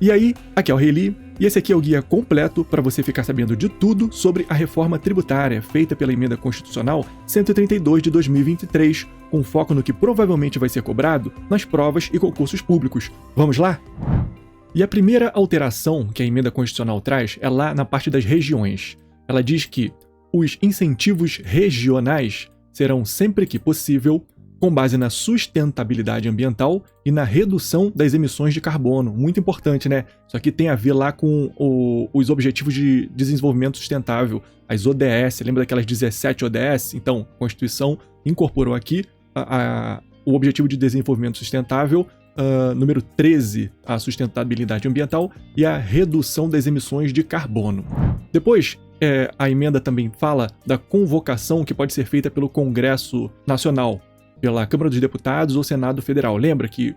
E aí, aqui é o Reili, e esse aqui é o guia completo para você ficar sabendo de tudo sobre a reforma tributária feita pela Emenda Constitucional 132 de 2023, com foco no que provavelmente vai ser cobrado nas provas e concursos públicos. Vamos lá? E a primeira alteração que a Emenda Constitucional traz é lá na parte das regiões. Ela diz que os incentivos regionais serão sempre que possível com base na sustentabilidade ambiental e na redução das emissões de carbono. Muito importante, né? Isso aqui tem a ver lá com os Objetivos de Desenvolvimento Sustentável, as ODS. Lembra daquelas 17 ODS? Então, a Constituição incorporou aqui o Objetivo de Desenvolvimento Sustentável, número 13, a sustentabilidade ambiental e a redução das emissões de carbono. Depois, a emenda também fala da convocação que pode ser feita pelo Congresso Nacional, pela Câmara dos Deputados ou Senado Federal. Lembra que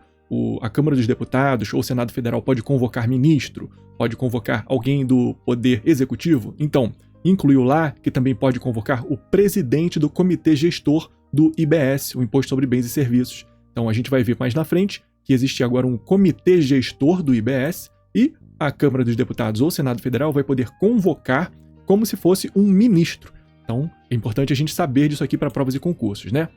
a Câmara dos Deputados ou o Senado Federal pode convocar ministro, pode convocar alguém do Poder Executivo? Então, incluiu lá que também pode convocar o presidente do Comitê Gestor do IBS, o Imposto sobre Bens e Serviços. Então, a gente vai ver mais na frente que existe agora um Comitê Gestor do IBS e a Câmara dos Deputados ou o Senado Federal vai poder convocar como se fosse um ministro. Então, é importante a gente saber disso aqui para provas e concursos, né?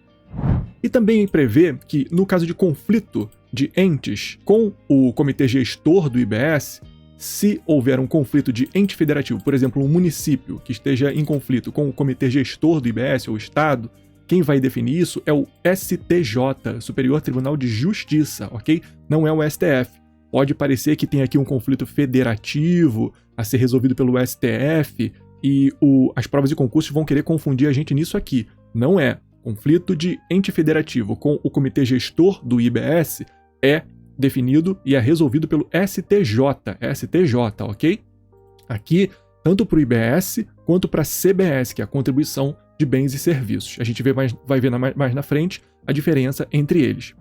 E também prevê que, no caso de conflito de entes com o comitê gestor do IBS, se houver um conflito de ente federativo, por exemplo, um município que esteja em conflito com o comitê gestor do IBS ou o Estado, quem vai definir isso é o STJ, Superior Tribunal de Justiça, ok? Não é o STF. Pode parecer que tem aqui um conflito federativo a ser resolvido pelo STF e as provas e concursos vão querer confundir a gente nisso aqui. Não é. Conflito de ente federativo com o comitê gestor do IBS é definido e é resolvido pelo STJ, ok? Aqui, tanto para o IBS quanto para a CBS, que é a Contribuição de Bens e Serviços. A gente vai ver mais na frente a diferença entre eles.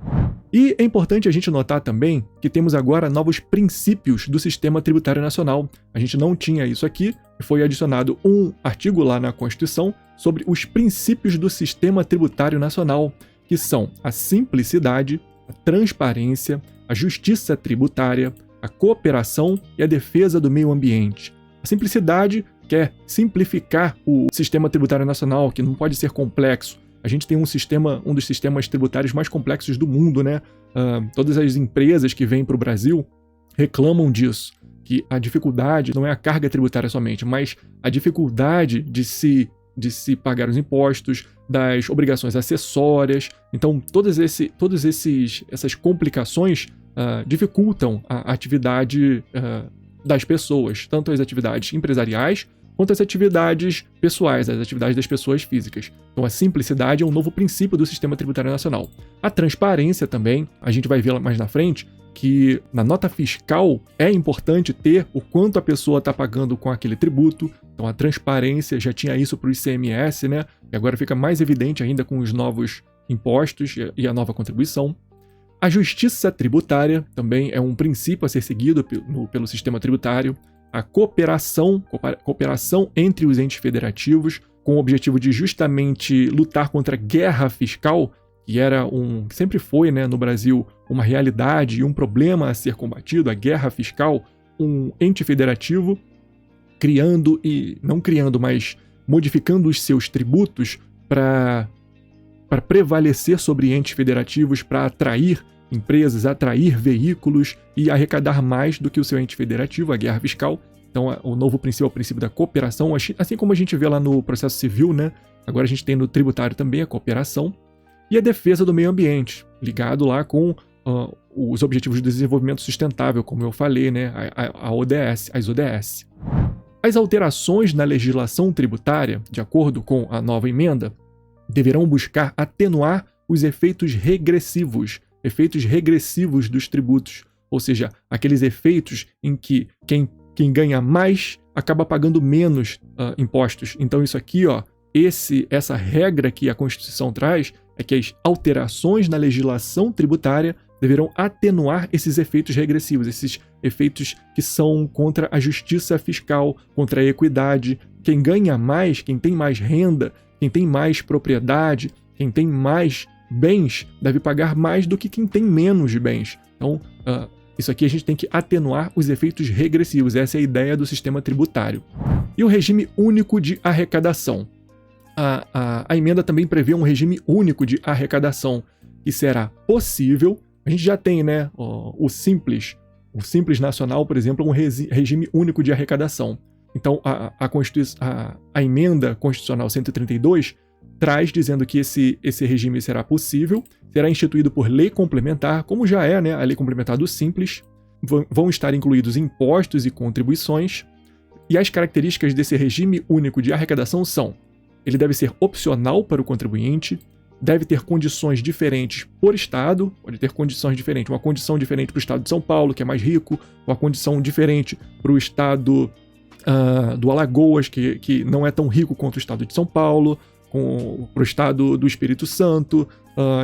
E é importante a gente notar também que temos agora novos princípios do Sistema Tributário Nacional. A gente não tinha isso aqui e foi adicionado um artigo lá na Constituição sobre os princípios do Sistema Tributário Nacional, que são a simplicidade, a transparência, a justiça tributária, a cooperação e a defesa do meio ambiente. A simplicidade quer simplificar o Sistema Tributário Nacional, que não pode ser complexo. A gente tem um dos sistemas tributários mais complexos do mundo, né? Todas as empresas que vêm para o Brasil reclamam disso, que a dificuldade não é a carga tributária somente, mas a dificuldade de se pagar os impostos, das obrigações acessórias. Então, todas essas complicações dificultam a atividade das pessoas, tanto as atividades empresariais quanto as atividades pessoais, as atividades das pessoas físicas. Então, a simplicidade é um novo princípio do Sistema Tributário Nacional. A transparência também, a gente vai ver mais na frente, que na nota fiscal é importante ter o quanto a pessoa está pagando com aquele tributo. Então, a transparência já tinha isso para o ICMS, né? E agora fica mais evidente ainda com os novos impostos e a nova contribuição. A justiça tributária também é um princípio a ser seguido pelo sistema tributário. A cooperação entre os entes federativos, com o objetivo de justamente lutar contra a guerra fiscal, que sempre foi, né, no Brasil, uma realidade e um problema a ser combatido, a guerra fiscal, um ente federativo mas modificando os seus tributos para prevalecer sobre entes federativos, para atrair empresas, atrair veículos e arrecadar mais do que o seu ente federativo, a guerra fiscal. Então, o novo princípio é o princípio da cooperação, assim como a gente vê lá no processo civil, né? Agora a gente tem no tributário também a cooperação. E a defesa do meio ambiente, ligado lá com os Objetivos de Desenvolvimento Sustentável, como eu falei, né? As ODS. As alterações na legislação tributária, de acordo com a nova emenda, deverão buscar atenuar os efeitos regressivos dos tributos, ou seja, aqueles efeitos em que quem ganha mais acaba pagando menos impostos. Então isso aqui, essa regra que a Constituição traz é que as alterações na legislação tributária deverão atenuar esses efeitos regressivos, esses efeitos que são contra a justiça fiscal, contra a equidade. Quem ganha mais, quem tem mais renda, quem tem mais propriedade, quem tem mais bens, deve pagar mais do que quem tem menos de bens. Então, Isso aqui a gente tem que atenuar os efeitos regressivos, essa é a ideia do sistema tributário. E o regime único de arrecadação. A emenda também prevê um regime único de arrecadação, que será possível. A gente já tem, né, o Simples Nacional, por exemplo, um regime único de arrecadação. Então, a emenda constitucional 132 traz dizendo que esse regime será possível, será instituído por lei complementar, como já é, né, a lei complementar do Simples. Vão estar incluídos impostos e contribuições. E as características desse regime único de arrecadação são: ele deve ser opcional para o contribuinte, deve ter condições diferentes por estado, pode ter condições diferentes, uma condição diferente para o estado de São Paulo, que é mais rico, uma condição diferente para o estado do Alagoas, que não é tão rico quanto o estado de São Paulo, para o estado do Espírito Santo,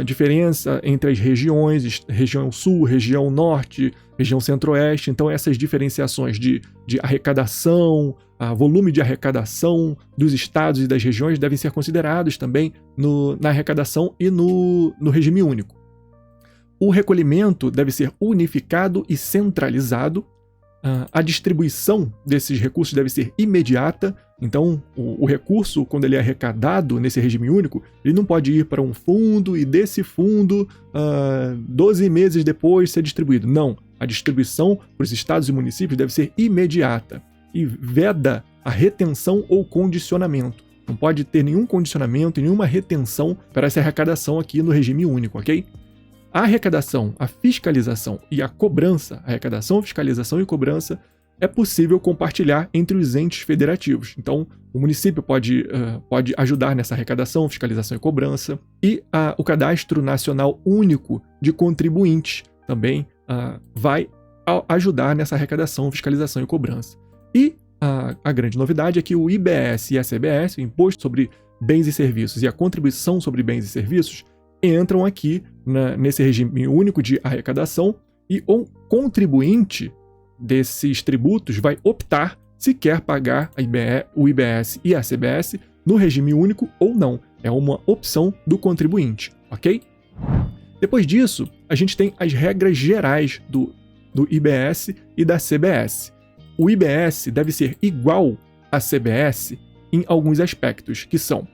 diferença entre as regiões, região sul, região norte, região centro-oeste. Então essas diferenciações de arrecadação, volume de arrecadação dos estados e das regiões devem ser considerados também na arrecadação e no regime único. O recolhimento deve ser unificado e centralizado. A distribuição desses recursos deve ser imediata. Então, o recurso, quando ele é arrecadado nesse regime único, ele não pode ir para um fundo e desse fundo, 12 meses depois, ser distribuído. Não. A distribuição para os estados e municípios deve ser imediata e veda a retenção ou condicionamento. Não pode ter nenhum condicionamento e nenhuma retenção para essa arrecadação aqui no regime único, ok? A arrecadação, a fiscalização e a cobrança, arrecadação, fiscalização e cobrança, é possível compartilhar entre os entes federativos. Então, o município pode ajudar nessa arrecadação, fiscalização e cobrança. E o Cadastro Nacional Único de Contribuintes também vai ajudar nessa arrecadação, fiscalização e cobrança. E a grande novidade é que o IBS e a CBS, o Imposto sobre Bens e Serviços e a Contribuição sobre Bens e Serviços, entram aqui nesse regime único de arrecadação, e o contribuinte desses tributos vai optar se quer pagar o IBS e a CBS no regime único ou não. É uma opção do contribuinte, ok? Depois disso, a gente tem as regras gerais do IBS e da CBS. O IBS deve ser igual à CBS em alguns aspectos, que são: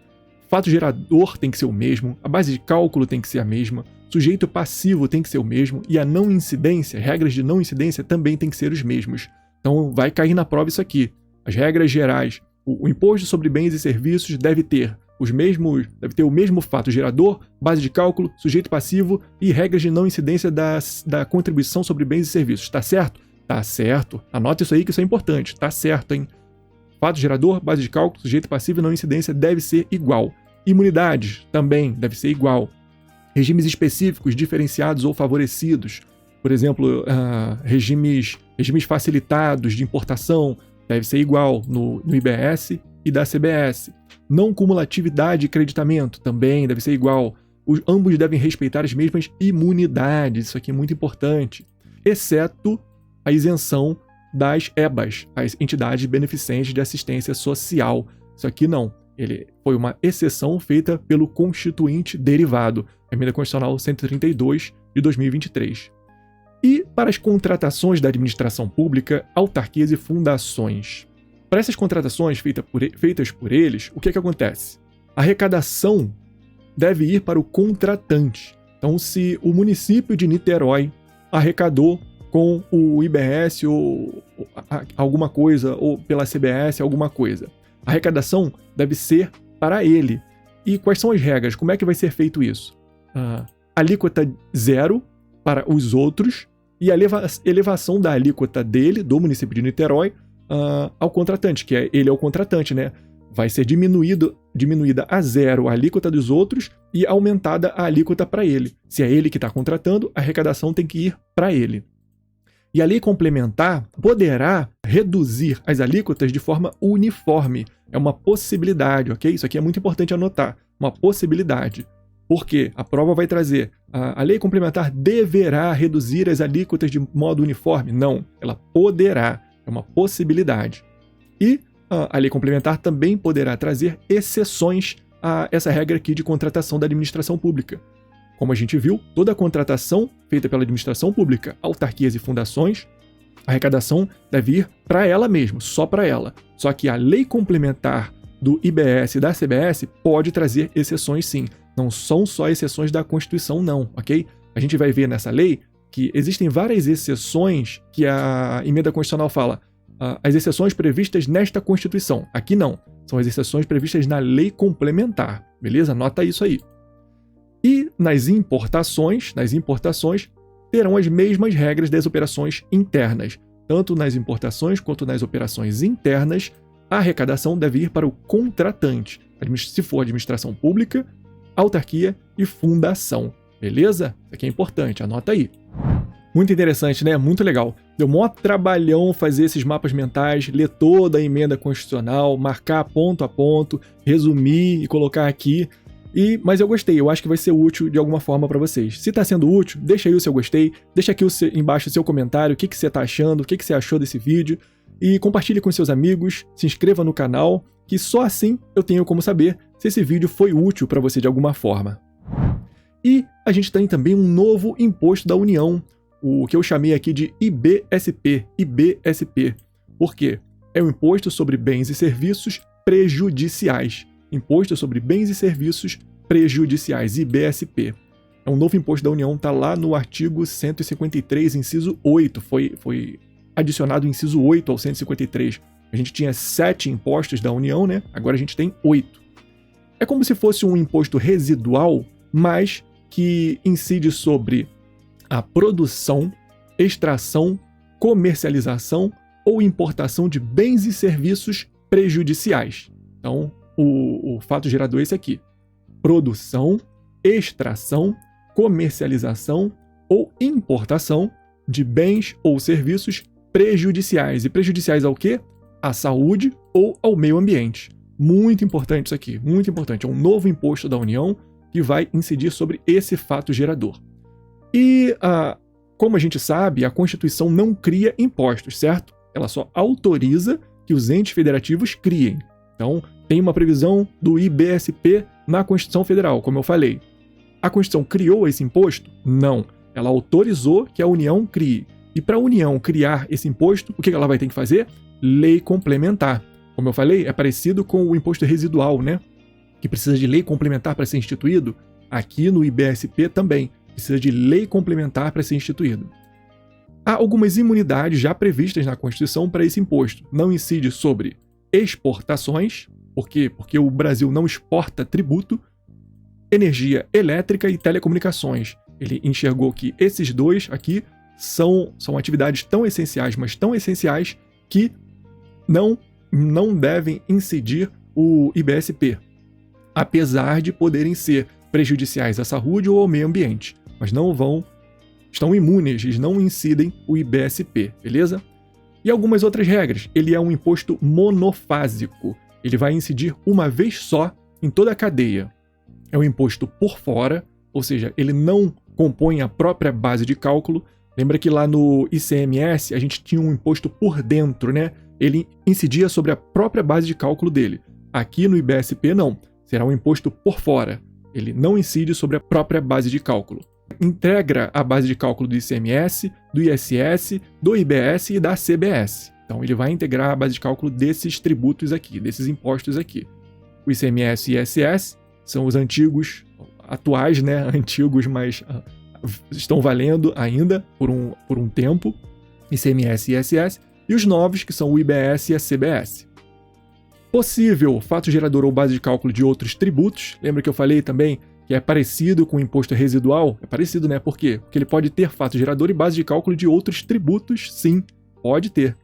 fato gerador tem que ser o mesmo, a base de cálculo tem que ser a mesma, sujeito passivo tem que ser o mesmo, e a não incidência, regras de não incidência também tem que ser os mesmos. Então vai cair na prova isso aqui. As regras gerais, o imposto sobre bens e serviços deve ter o mesmo fato gerador, base de cálculo, sujeito passivo e regras de não incidência da contribuição sobre bens e serviços. Tá certo? Tá certo. Anota isso aí que isso é importante. Tá certo, hein? Fato gerador, base de cálculo, sujeito passivo e não incidência deve ser igual. Imunidades também deve ser igual. Regimes específicos, diferenciados ou favorecidos. Por exemplo, regimes facilitados de importação deve ser igual no IBS e da CBS. Não cumulatividade e creditamento também deve ser igual. Ambos devem respeitar as mesmas imunidades, isso aqui é muito importante. Exceto a isenção das EBAs, as entidades beneficentes de assistência social. Isso aqui não. Ele foi uma exceção feita pelo Constituinte derivado, a Emenda Constitucional 132 de 2023. E para as contratações da administração pública, autarquias e fundações. Para essas contratações feitas por eles, o que acontece? A arrecadação deve ir para o contratante. Então, se o município de Niterói arrecadou com o IBS ou alguma coisa, ou pela CBS alguma coisa, a arrecadação deve ser para ele. E quais são as regras? Como é que vai ser feito isso? Alíquota 0 para os outros e a elevação da alíquota dele, do município de Niterói, ao contratante, que ele é o contratante, né? Vai ser diminuída a 0 a alíquota dos outros e aumentada a alíquota para ele. Se é ele que está contratando, a arrecadação tem que ir para ele. E a lei complementar poderá reduzir as alíquotas de forma uniforme. É uma possibilidade, ok? Isso aqui é muito importante anotar. Uma possibilidade. Porque a prova vai trazer a lei complementar deverá reduzir as alíquotas de modo uniforme? Não, ela poderá. É uma possibilidade. E a lei complementar também poderá trazer exceções a essa regra aqui de contratação da administração pública. como a gente viu, toda a contratação feita pela administração pública, autarquias e fundações, a arrecadação deve ir para ela mesmo, só para ela. Só que a lei complementar do IBS e da CBS pode trazer exceções sim. Não são só exceções da Constituição não, ok? A gente vai ver nessa lei que existem várias exceções que a emenda constitucional fala. As exceções previstas nesta Constituição. Aqui não. São as exceções previstas na lei complementar. Beleza? Anota isso aí. E nas importações terão as mesmas regras das operações internas. Tanto nas importações quanto nas operações internas, a arrecadação deve ir para o contratante, se for administração pública, autarquia e fundação. Beleza? Isso aqui é importante, anota aí. Muito interessante, né? Muito legal. Deu maior trabalhão fazer esses mapas mentais, ler toda a emenda constitucional, marcar ponto a ponto, resumir e colocar aqui. Mas eu gostei, eu acho que vai ser útil de alguma forma para vocês. Se está sendo útil, deixa aí o seu gostei, deixa aqui embaixo o seu comentário, o que você está achando, o que você achou desse vídeo. E compartilhe com seus amigos, se inscreva no canal, que só assim eu tenho como saber se esse vídeo foi útil para você de alguma forma. E a gente tem também um novo imposto da União, o que eu chamei aqui de IBSP. Por quê? É o Imposto sobre Bens e Serviços Prejudiciais. Imposto sobre Bens e Serviços Prejudiciais, IBSP. É um novo imposto da União, está lá no artigo 153, inciso 8. Foi adicionado o inciso 8 ao 153. A gente tinha 7 impostos da União, né? Agora a gente tem 8. É como se fosse um imposto residual, mas que incide sobre a produção, extração, comercialização ou importação de bens e serviços prejudiciais. Então, o fato gerador é esse aqui. Produção, extração, comercialização ou importação de bens ou serviços prejudiciais. E prejudiciais ao quê? À saúde ou ao meio ambiente. Muito importante isso aqui, muito importante. É um novo imposto da União que vai incidir sobre esse fato gerador. E, como a gente sabe, a Constituição não cria impostos, certo? Ela só autoriza que os entes federativos criem. Então, tem uma previsão do IBSP na Constituição Federal, como eu falei. A Constituição criou esse imposto? Não. Ela autorizou que a União crie. E para a União criar esse imposto, o que ela vai ter que fazer? Lei complementar. Como eu falei, é parecido com o imposto residual, né? Que precisa de lei complementar para ser instituído. Aqui no IBSP também precisa de lei complementar para ser instituído. Há algumas imunidades já previstas na Constituição para esse imposto. Não incide sobre exportações, por quê? Porque o Brasil não exporta tributo, energia elétrica e telecomunicações. Ele enxergou que esses dois aqui são atividades tão essenciais, mas tão essenciais que não devem incidir o IBSP, apesar de poderem ser prejudiciais à saúde ou ao meio ambiente, mas estão imunes, eles não incidem o IBSP, beleza? E algumas outras regras. Ele é um imposto monofásico. Ele vai incidir uma vez só em toda a cadeia. É um imposto por fora, ou seja, ele não compõe a própria base de cálculo. Lembra que lá no ICMS a gente tinha um imposto por dentro, né? Ele incidia sobre a própria base de cálculo dele. Aqui no IBSP não, será um imposto por fora. Ele não incide sobre a própria base de cálculo. Integra a base de cálculo do ICMS, do ISS, do IBS e da CBS. Então ele vai integrar a base de cálculo desses tributos aqui, desses impostos aqui. O ICMS e ISS são os antigos, atuais, né? Antigos, mas estão valendo ainda por um tempo. ICMS e ISS. E os novos, que são o IBS e a CBS. Possível fato gerador ou base de cálculo de outros tributos. Lembra que eu falei também que é parecido com o imposto residual? É parecido, né? Por quê? Porque ele pode ter fato gerador e base de cálculo de outros tributos, sim, pode ter.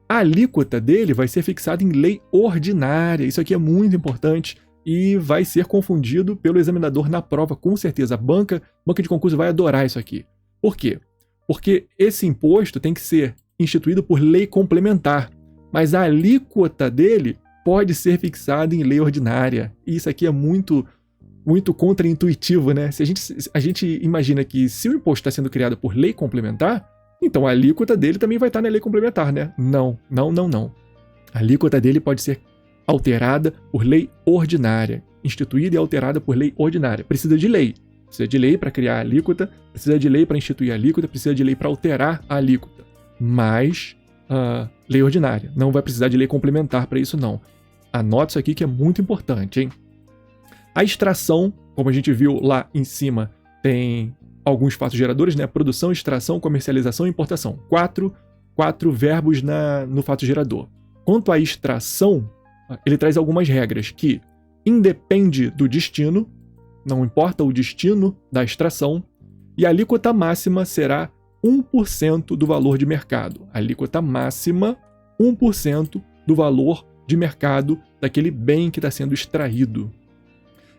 A alíquota dele vai ser fixada em lei ordinária. Isso aqui é muito importante e vai ser confundido pelo examinador na prova, com certeza. A banca de concurso vai adorar isso aqui. Por quê? Porque esse imposto tem que ser instituído por lei complementar, mas a alíquota dele pode ser fixada em lei ordinária. E isso aqui é muito contraintuitivo, né? Se a gente imagina que se o imposto está sendo criado por lei complementar, então a alíquota dele também vai estar na lei complementar, né? Não. A alíquota dele pode ser alterada por lei ordinária, instituída e alterada por lei ordinária. Precisa de lei. Precisa de lei para criar a alíquota, precisa de lei para instituir a alíquota, precisa de lei para alterar a alíquota. Mas lei ordinária. Não vai precisar de lei complementar para isso, não. Anote isso aqui que é muito importante, hein? A extração, como a gente viu lá em cima, tem alguns fatos geradores, né? Produção, extração, comercialização e importação. Quatro verbos no fato gerador. Quanto à extração, ele traz algumas regras que independe do destino, não importa o destino da extração, e a alíquota máxima será 1% do valor de mercado. A alíquota máxima, 1% do valor de mercado daquele bem que está sendo extraído.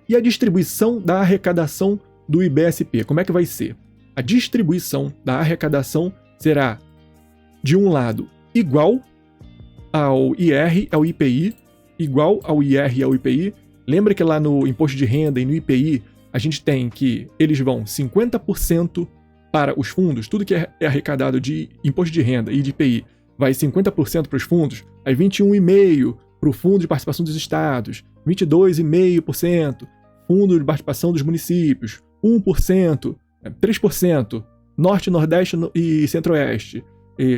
E a distribuição da arrecadação do IBSP, como é que vai ser? A distribuição da arrecadação será, de um lado, igual ao IR, ao IPI, igual ao IR e ao IPI. Lembra que lá no imposto de renda e no IPI, a gente tem que eles vão 50% para os fundos, tudo que é arrecadado de imposto de renda e de IPI, vai 50% para os fundos, aí 21,5% para o fundo de participação dos estados, 22,5% fundo de participação dos municípios, 1%, 3%, norte, nordeste e centro-oeste,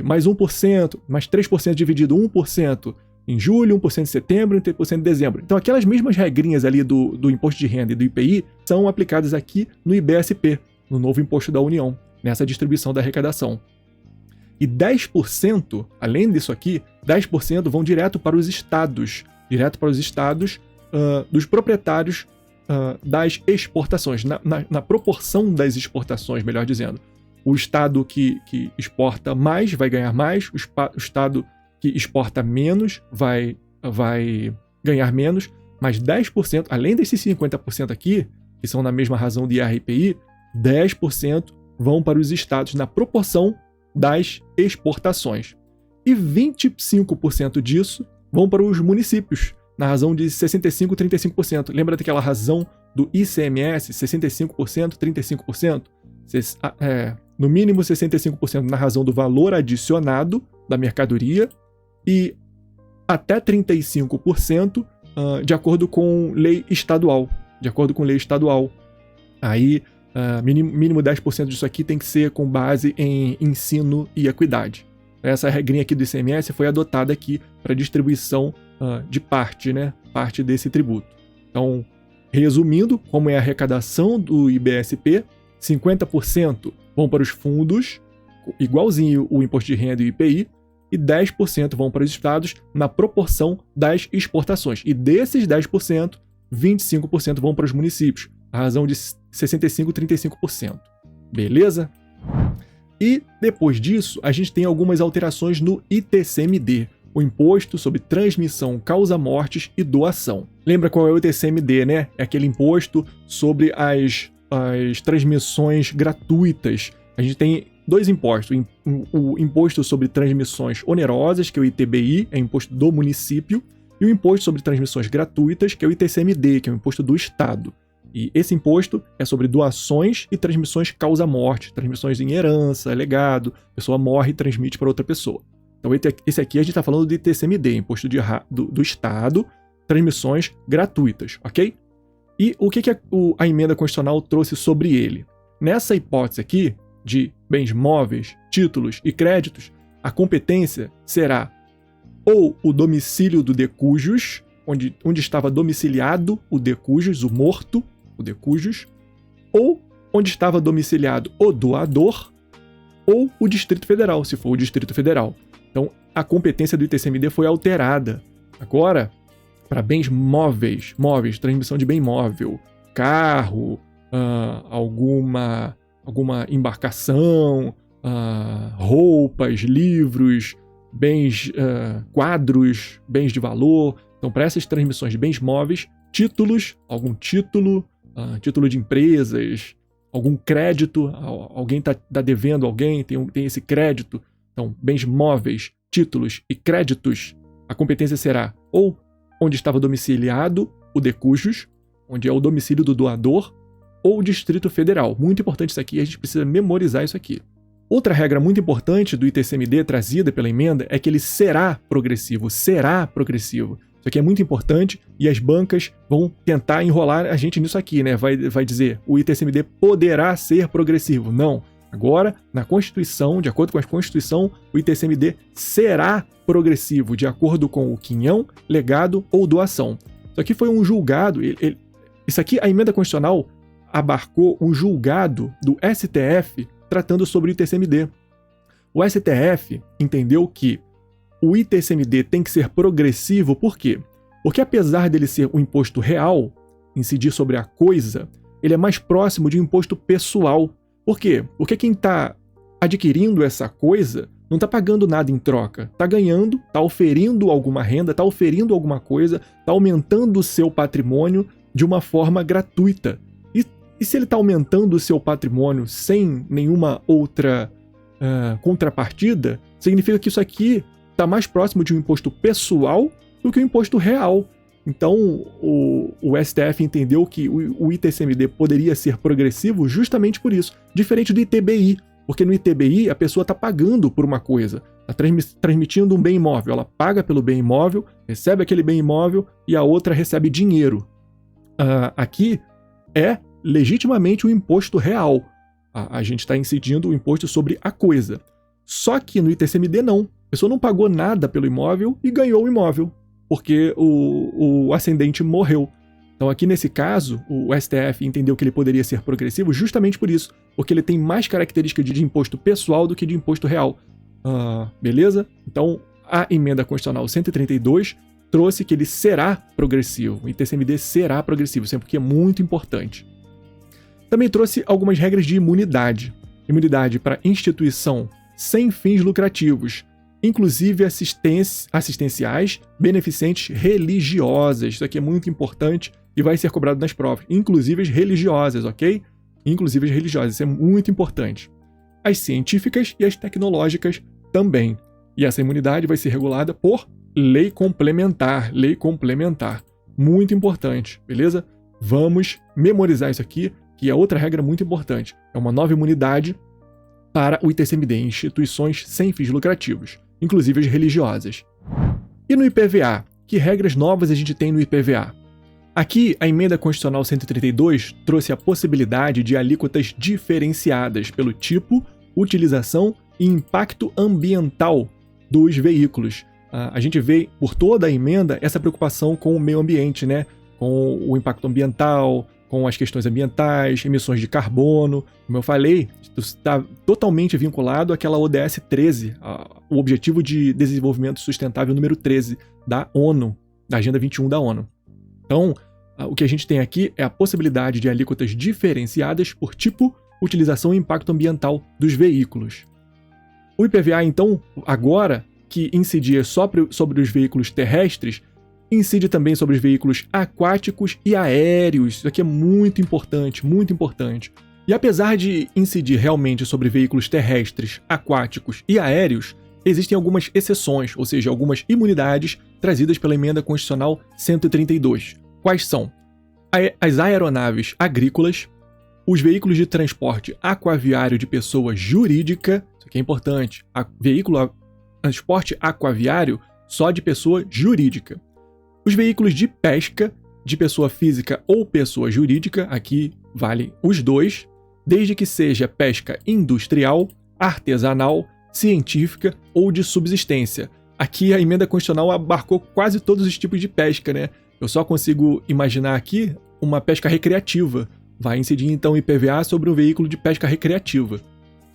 mais 1%, mais 3% dividido 1% em julho, 1% em setembro e 1% em dezembro. Então aquelas mesmas regrinhas ali do imposto de renda e do IPI são aplicadas aqui no IBSP, no novo imposto da União, nessa distribuição da arrecadação. E 10%, além disso aqui, 10% vão direto para os estados dos proprietários das exportações, na proporção das exportações, melhor dizendo. O estado que exporta mais vai ganhar mais, o estado que exporta menos vai ganhar menos, mas 10%, além desses 50% aqui, que são na mesma razão de IR/IPI, 10% vão para os estados na proporção das exportações. E 25% disso vão para os municípios, na razão de 65% e 35%. Lembra daquela razão do ICMS, 65%, 35%? No mínimo 65% na razão do valor adicionado da mercadoria e até 35% de acordo com lei estadual. Aí, mínimo 10% disso aqui tem que ser com base em ensino e equidade. Essa regrinha aqui do ICMS foi adotada aqui para distribuição de parte desse tributo. Então, resumindo, como é a arrecadação do IBSP, 50% vão para os fundos, igualzinho o imposto de renda e o IPI, e 10% vão para os estados na proporção das exportações. E desses 10%, 25% vão para os municípios, a razão de 65% e 35%. Beleza? E depois disso, a gente tem algumas alterações no ITCMD, o Imposto sobre Transmissão, Causa-Mortes e Doação. Lembra qual é o ITCMD, né? É aquele imposto sobre as transmissões gratuitas. A gente tem dois impostos. O Imposto sobre Transmissões Onerosas, que é o ITBI, é o imposto do município, e o Imposto sobre Transmissões Gratuitas, que é o ITCMD, que é o imposto do Estado. E esse imposto é sobre doações e transmissões causa-morte, transmissões em herança, legado, a pessoa morre e transmite para outra pessoa. Então esse aqui a gente está falando do ITCMD, imposto do Estado, transmissões gratuitas, ok? E o que a emenda constitucional trouxe sobre ele? Nessa hipótese aqui, de bens móveis, títulos e créditos, a competência será ou o domicílio do de cujus, onde estava domiciliado o de cujus, o morto, o de cujus, ou onde estava domiciliado o doador, ou o Distrito Federal, se for o Distrito Federal. Então, a competência do ITCMD foi alterada. Agora, para bens móveis, transmissão de bem móvel, carro, alguma embarcação, roupas, livros, bens, quadros, bens de valor. Então, para essas transmissões de bens móveis, títulos, algum título de empresas, algum crédito, alguém está devendo alguém, tem esse crédito. Então, bens móveis, títulos e créditos, a competência será ou onde estava domiciliado o de cujus, onde é o domicílio do doador, ou o Distrito Federal. Muito importante isso aqui, a gente precisa memorizar isso aqui. Outra regra muito importante do ITCMD trazida pela emenda é que ele será progressivo. Isso aqui é muito importante e as bancas vão tentar enrolar a gente nisso aqui, né? Vai dizer, o ITCMD poderá ser progressivo. Não. Agora, na Constituição, de acordo com a Constituição, o ITCMD será progressivo, de acordo com o quinhão, legado ou doação. Isso aqui foi um julgado, isso aqui, a emenda constitucional abarcou um julgado do STF tratando sobre o ITCMD. O STF entendeu que o ITCMD tem que ser progressivo, por quê? Porque apesar dele ser um imposto real, incidir sobre a coisa, ele é mais próximo de um imposto pessoal. Por quê? Porque quem está adquirindo essa coisa não está pagando nada em troca. Está ganhando, está oferindo alguma renda, está oferindo alguma coisa, está aumentando o seu patrimônio de uma forma gratuita. E se ele está aumentando o seu patrimônio sem nenhuma outra contrapartida, significa que isso aqui está mais próximo de um imposto pessoal do que um imposto real. Então, o STF entendeu que o ITCMD poderia ser progressivo justamente por isso, diferente do ITBI, porque no ITBI a pessoa está pagando por uma coisa, está transmitindo um bem imóvel, ela paga pelo bem imóvel, recebe aquele bem imóvel e a outra recebe dinheiro. Aqui é legitimamente um imposto real, a gente está incidindo o imposto sobre a coisa. Só que no ITCMD não, a pessoa não pagou nada pelo imóvel e ganhou o imóvel, porque o ascendente morreu. Então aqui nesse caso, o STF entendeu que ele poderia ser progressivo justamente por isso, porque ele tem mais características de imposto pessoal do que de imposto real. Beleza? Então a emenda constitucional 132 trouxe que ele será progressivo, o ITCMD será progressivo, sempre que é muito importante. Também trouxe algumas regras de imunidade. Imunidade para instituição sem fins lucrativos, inclusive assistenciais, beneficentes religiosas. Isso aqui é muito importante e vai ser cobrado nas provas. Inclusive as religiosas, ok? Inclusive as religiosas, isso é muito importante. As científicas e as tecnológicas também. E essa imunidade vai ser regulada por lei complementar. Lei complementar. Muito importante, beleza? Vamos memorizar isso aqui, que é outra regra muito importante. É uma nova imunidade para o ITCMD, instituições sem fins lucrativos, inclusive as religiosas. E no IPVA? Que regras novas a gente tem no IPVA? Aqui, a emenda constitucional 132 trouxe a possibilidade de alíquotas diferenciadas pelo tipo, utilização e impacto ambiental dos veículos. A gente vê por toda a emenda essa preocupação com o meio ambiente, né? Com o impacto ambiental, com as questões ambientais, emissões de carbono. Como eu falei, está totalmente vinculado àquela ODS 13, o Objetivo de Desenvolvimento Sustentável número 13 da ONU, da Agenda 21 da ONU. Então, o que a gente tem aqui é a possibilidade de alíquotas diferenciadas por tipo, utilização e impacto ambiental dos veículos. O IPVA, então, agora que incidia só sobre os veículos terrestres, incide também sobre os veículos aquáticos e aéreos. Isso aqui é muito importante, muito importante. E apesar de incidir realmente sobre veículos terrestres, aquáticos e aéreos, existem algumas exceções, ou seja, algumas imunidades trazidas pela emenda constitucional 132. Quais são? As aeronaves agrícolas, os veículos de transporte aquaviário de pessoa jurídica, isso aqui é importante, transporte aquaviário só de pessoa jurídica. Os veículos de pesca, de pessoa física ou pessoa jurídica, aqui vale os dois, desde que seja pesca industrial, artesanal, científica ou de subsistência. Aqui a emenda constitucional abarcou quase todos os tipos de pesca, né? Eu só consigo imaginar aqui uma pesca recreativa. Vai incidir então IPVA sobre um veículo de pesca recreativa.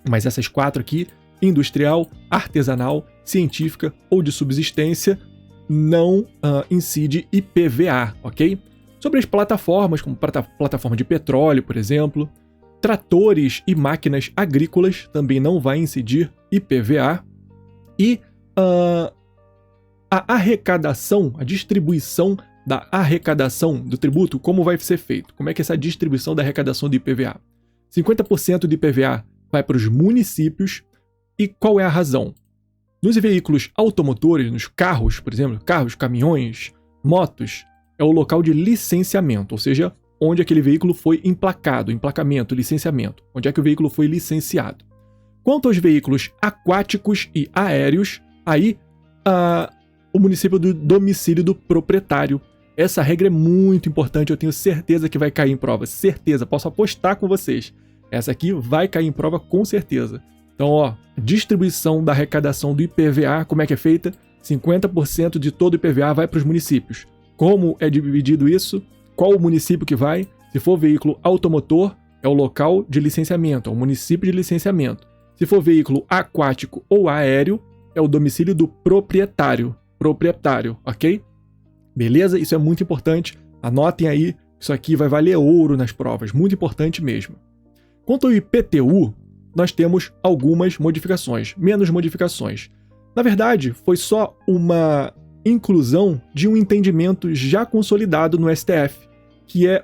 Mas essas quatro aqui, industrial, artesanal, científica ou de subsistência, não incide IPVA, ok? Sobre as plataformas, como plataforma de petróleo, por exemplo, tratores e máquinas agrícolas também não vai incidir IPVA. E a arrecadação, a distribuição da arrecadação do tributo, como vai ser feito? Como é que é essa distribuição da arrecadação do IPVA? 50% do IPVA vai para os municípios. E qual é a razão? Nos veículos automotores, nos carros, por exemplo, carros, caminhões, motos, é o local de licenciamento, ou seja, onde aquele veículo foi emplacado, emplacamento, licenciamento, onde é que o veículo foi licenciado. Quanto aos veículos aquáticos e aéreos, aí o município do domicílio do proprietário. Essa regra é muito importante, eu tenho certeza que vai cair em prova, certeza, posso apostar com vocês. Essa aqui vai cair em prova com certeza. Então, ó, distribuição da arrecadação do IPVA, como é que é feita? 50% de todo o IPVA vai para os municípios. Como é dividido isso? Qual o município que vai? Se for veículo automotor, é o local de licenciamento, é o município de licenciamento. Se for veículo aquático ou aéreo, é o domicílio do proprietário, ok? Beleza? Isso é muito importante. Anotem aí, isso aqui vai valer ouro nas provas, muito importante mesmo. Quanto ao IPTU, nós temos algumas modificações, menos modificações. Na verdade, foi só uma inclusão de um entendimento já consolidado no STF, que é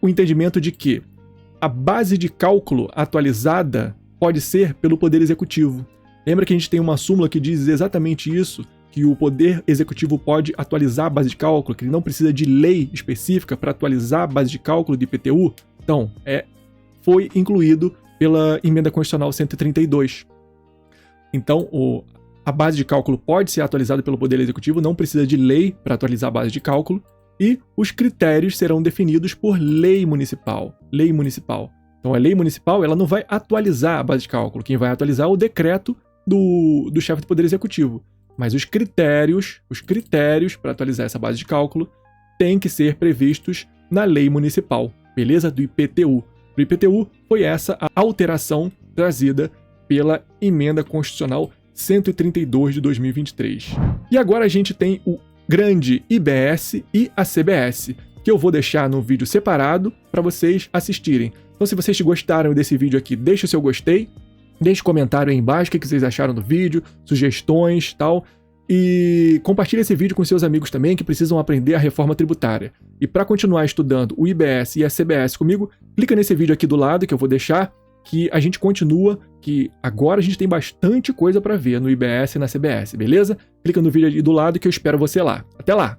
o entendimento de que a base de cálculo atualizada pode ser pelo Poder Executivo. Lembra que a gente tem uma súmula que diz exatamente isso, que o Poder Executivo pode atualizar a base de cálculo, que ele não precisa de lei específica para atualizar a base de cálculo do IPTU? Então, foi incluído pela Emenda Constitucional 132. Então, a base de cálculo pode ser atualizada pelo Poder Executivo, não precisa de lei para atualizar a base de cálculo, e os critérios serão definidos por lei municipal. Lei municipal. Então, a lei municipal ela não vai atualizar a base de cálculo, quem vai atualizar é o decreto do chefe do Poder Executivo. Mas os critérios para atualizar essa base de cálculo têm que ser previstos na lei municipal, beleza? Do IPTU. O IPTU foi essa a alteração trazida pela Emenda Constitucional 132 de 2023. E agora a gente tem o grande IBS e a CBS, que eu vou deixar no vídeo separado para vocês assistirem. Então, se vocês gostaram desse vídeo aqui, deixa o seu gostei, deixe um comentário aí embaixo o que vocês acharam do vídeo, sugestões e tal. E compartilhe esse vídeo com seus amigos também que precisam aprender a reforma tributária. E para continuar estudando o IBS e a CBS comigo, clica nesse vídeo aqui do lado que eu vou deixar, que a gente continua, que agora a gente tem bastante coisa para ver no IBS e na CBS, beleza? Clica no vídeo ali do lado que eu espero você lá. Até lá!